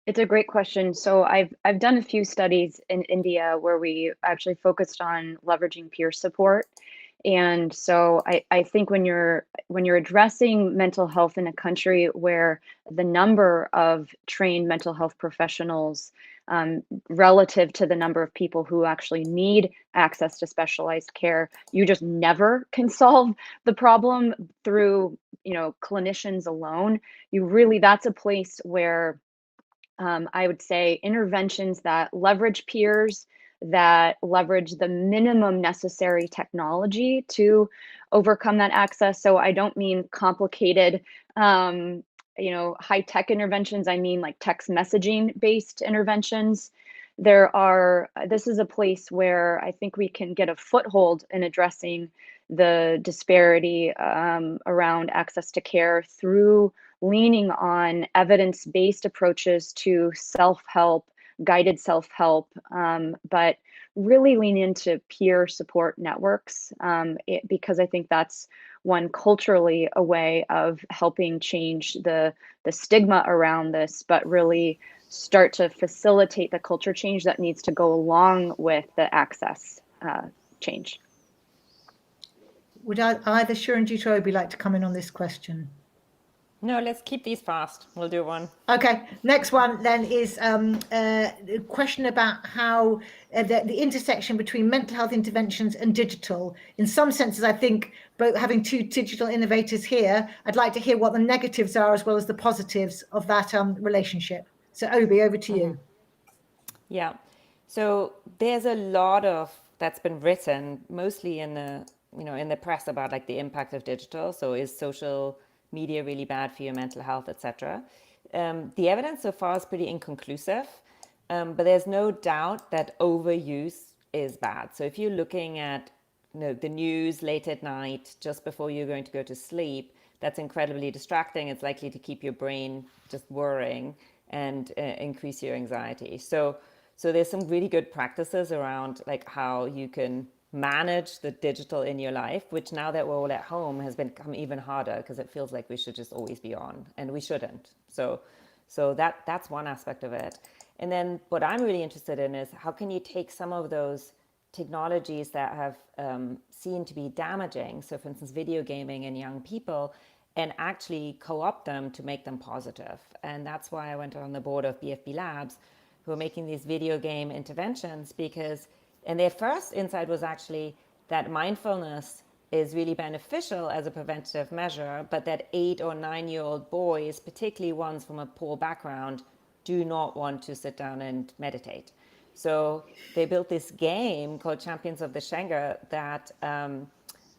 It's a great question. So I've done a few studies in India where we actually focused on leveraging peer support. And so I think when you're addressing mental health in a country where the number of trained mental health professionals relative to the number of people who actually need access to specialized care, you just never can solve the problem through, clinicians alone. That's a place where I would say interventions that leverage peers, that leverage the minimum necessary technology to overcome that access. So I don't mean complicated, high tech interventions. I mean like text messaging based interventions. This is a place where I think we can get a foothold in addressing the disparity around access to care through leaning on evidence-based approaches to self-help, guided self-help, but really lean into peer support networks because I think that's one culturally a way of helping change the stigma around this, but really start to facilitate the culture change that needs to go along with the access change. Would either Shiranjit or Obi like to come in on this question? No, let's keep these fast. We'll do one. Okay, next one then is a question about how the intersection between mental health interventions and digital. In some senses, I think, both having two digital innovators here, I'd like to hear what the negatives are as well as the positives of that relationship. So Obi, over to you. Yeah. So there's a lot of that's been written, mostly in the press, about like the impact of digital. So is social media really bad for your mental health, etc. The evidence so far is pretty inconclusive, but there's no doubt that overuse is bad. So if you're looking at the news late at night, just before you're going to go to sleep, that's incredibly distracting. It's likely to keep your brain just worrying and increase your anxiety. So there's some really good practices around like how you can manage the digital in your life, which now that we're all at home has become even harder because it feels like we should just always be on, and we shouldn't. So that's one aspect of it. And then what I'm really interested in is how can you take some of those technologies that have seen to be damaging, so for instance, video gaming in young people, and actually co-opt them to make them positive. And that's why I went on the board of BFB Labs, who are making these video game interventions and their first insight was actually that mindfulness is really beneficial as a preventative measure, but that 8 or 9-year-old boys, particularly ones from a poor background, do not want to sit down and meditate. So they built this game called Champions of the Shenge that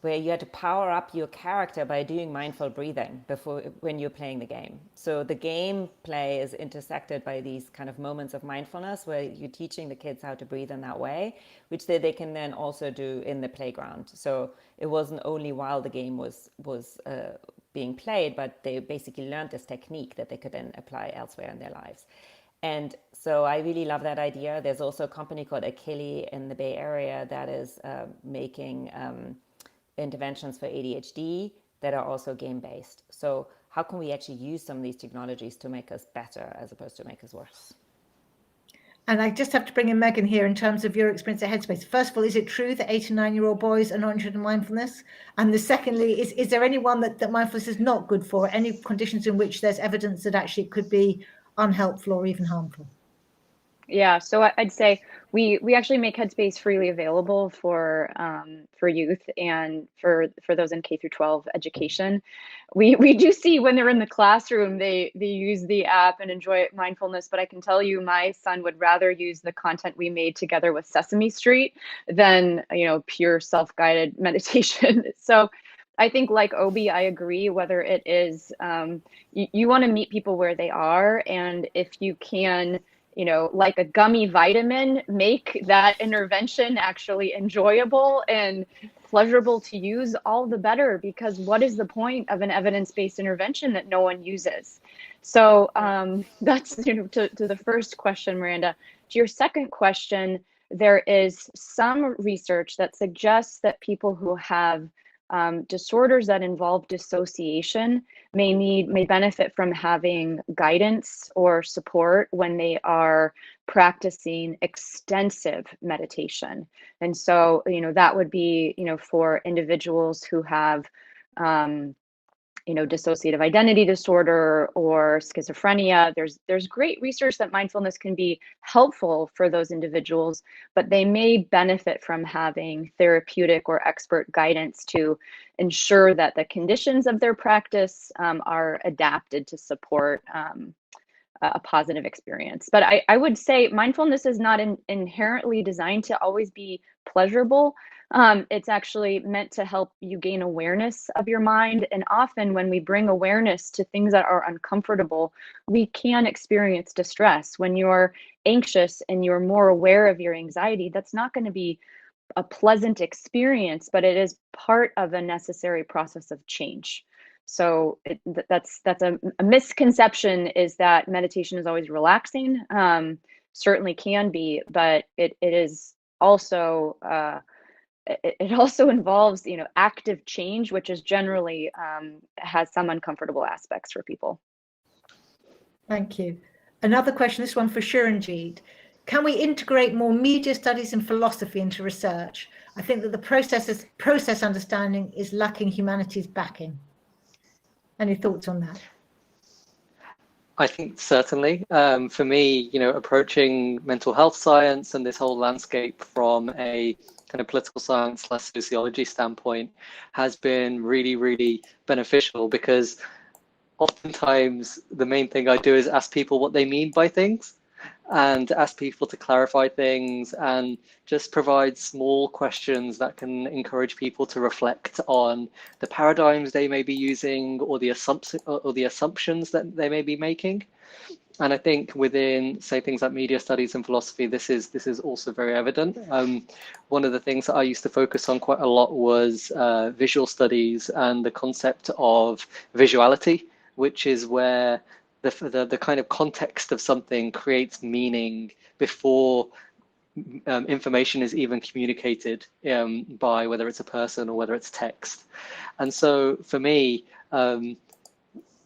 where you had to power up your character by doing mindful breathing before when you're playing the game. So the game play is intersected by these kind of moments of mindfulness where you're teaching the kids how to breathe in that way, which they can then also do in the playground. So it wasn't only while the game was being played, but they basically learned this technique that they could then apply elsewhere in their lives. And so I really love that idea. There's also a company called Achille in the Bay Area that is making interventions for ADHD that are also game-based. So how can we actually use some of these technologies to make us better as opposed to make us worse? And I just have to bring in Megan here in terms of your experience at Headspace. First of all, is it true that 8 and 9-year-old boys are not interested in mindfulness? And the secondly, is there anyone that mindfulness is not good for? Any conditions in which there's evidence that actually it could be unhelpful or even harmful? Yeah, so I'd say we actually make Headspace freely available for youth and for those in K through 12 education. We do see when they're in the classroom they use the app and enjoy mindfulness, but I can tell you my son would rather use the content we made together with Sesame Street than pure self-guided meditation. So I think like Obi, I agree. Whether it is you want to meet people where they are, and if you can, like a gummy vitamin, make that intervention actually enjoyable and pleasurable to use, all the better, because what is the point of an evidence-based intervention that no one uses? So that's, to the first question, Miranda. To your second question, there is some research that suggests that people who have disorders that involve dissociation may benefit from having guidance or support when they are practicing extensive meditation. And so, that would be, for individuals who have dissociative identity disorder or schizophrenia. There's great research that mindfulness can be helpful for those individuals, but they may benefit from having therapeutic or expert guidance to ensure that the conditions of their practice are adapted to support a positive experience. But I would say mindfulness is not inherently designed to always be pleasurable. It's actually meant to help you gain awareness of your mind. And often when we bring awareness to things that are uncomfortable, we can experience distress. When you're anxious and you're more aware of your anxiety, that's not going to be a pleasant experience, but it is part of a necessary process of change. So that's a misconception, is that meditation is always relaxing. Certainly can be, but it is also it also involves active change, which is generally has some uncomfortable aspects for people. Thank you. Another question, this one for Shiranjeet. Can we integrate more media studies and philosophy into research? I think that the process understanding is lacking humanity's backing. Any thoughts on that? I think certainly. For me, approaching mental health science and this whole landscape from a kind of political science / sociology standpoint has been really, really beneficial, because oftentimes the main thing I do is ask people what they mean by things, and ask people to clarify things, and just provide small questions that can encourage people to reflect on the paradigms they may be using, or the assumptions that they may be making. And I think within, say, things like media studies and philosophy, this is also very evident. One of the things that I used to focus on quite a lot was visual studies and the concept of visuality, which is where the kind of context of something creates meaning before information is even communicated by whether it's a person or whether it's text. And so for me,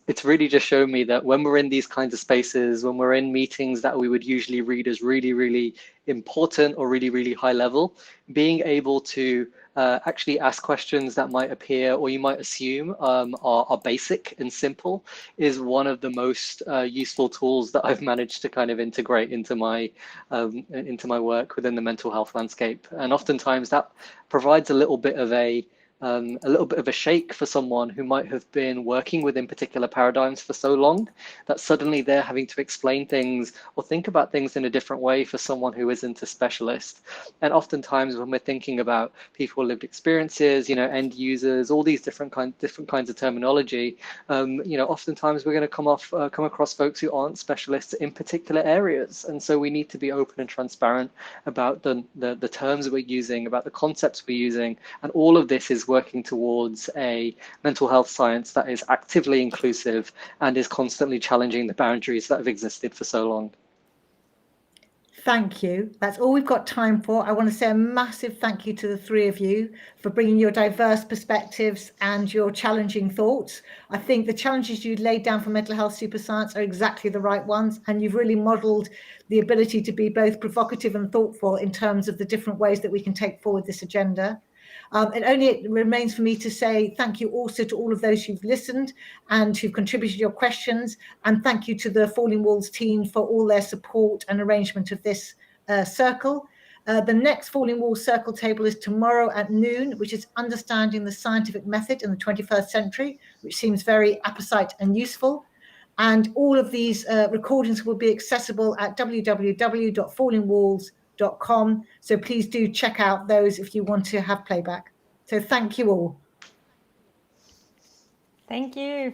it's really just shown me that when we're in these kinds of spaces, when we're in meetings that we would usually read as really, really important or really, really high level, being able to actually ask questions that might appear, or you might assume are basic and simple, is one of the most useful tools that I've managed to kind of integrate into my work within the mental health landscape. And oftentimes that provides a little bit of a a little bit of a shake for someone who might have been working within particular paradigms for so long that suddenly they're having to explain things or think about things in a different way for someone who isn't a specialist. And oftentimes when we're thinking about people with lived experiences, end users, all these different kinds of terminology, oftentimes we're going to come across folks who aren't specialists in particular areas. And so we need to be open and transparent about the terms that we're using, about the concepts we're using. And all of this is working towards a mental health science that is actively inclusive and is constantly challenging the boundaries that have existed for so long. Thank you. That's all we've got time for. I want to say a massive thank you to the three of you for bringing your diverse perspectives and your challenging thoughts. I think the challenges you laid down for mental health super science are exactly the right ones, and you've really modeled the ability to be both provocative and thoughtful in terms of the different ways that we can take forward this agenda. It only remains for me to say thank you also to all of those who've listened and who've contributed your questions, and thank you to the Falling Walls team for all their support and arrangement of this circle. The next Falling Walls circle table is tomorrow at noon, which is understanding the scientific method in the 21st century, which seems very apposite and useful. And all of these recordings will be accessible at www.fallingwalls.com. So please do check out those if you want to have playback. So thank you all. Thank you.